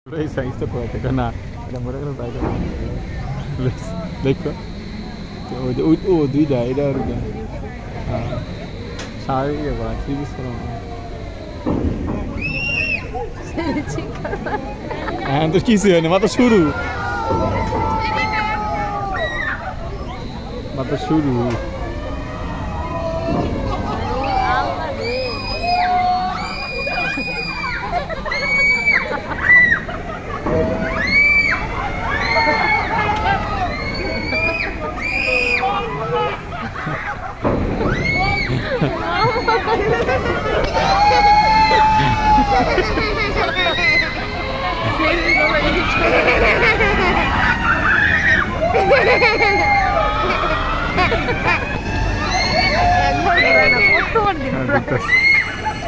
সাইজটা কত না এটা মরে গেল তাই দেখো ওই যে ও দুইটা এটা আর কি হ্যাঁ শাড়ি করা থ্রি পিস করা হ্যাঁ তো কিছু হয় না মাত্র শুরু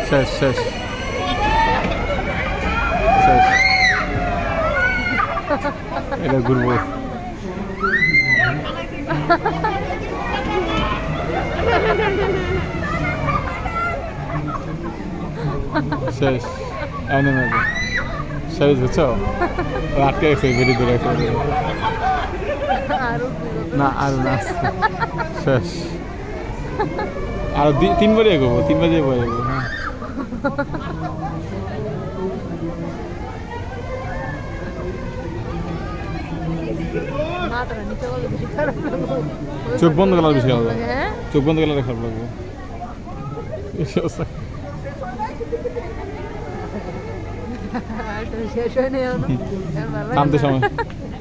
শেষ শেষ শেষ এটা ঘুরবো শেষ এনে নেবে শেষ বুঝছো আটকে গেছে বেরিয়ে দূরে না আর না শেষ আর তিনবারই এগোবো তিনবারই এগোবো হ্যাঁ চোখ বন্ধ গেলার বেশি খারাপ লাগবে চোখ বন্ধ গেলে খারাপ লাগবে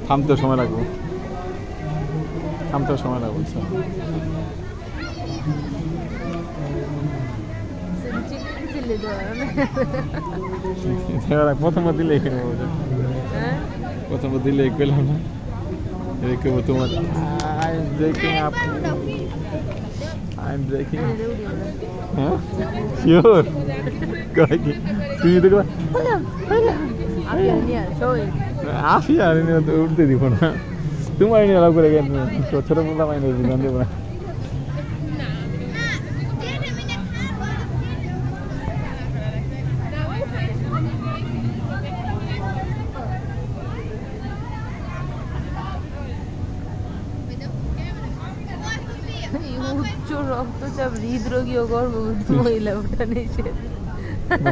থামতে সময় লাগবে প্রথমবার দিলে পেলাম না দেখবো তোমার হ্যাঁ শিওর তুই আসি আর উঠতে দিব না তোমার নিয়ে আলাপ করে গেল ছোট মোটা মাইনে বিধান দেবো না উচ্চ রক্তচাপ হৃদরোগী ও গর্ভবতী মহিলা ওটা নিষেধ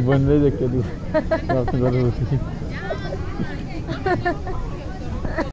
বন্ধই দেখতে দিব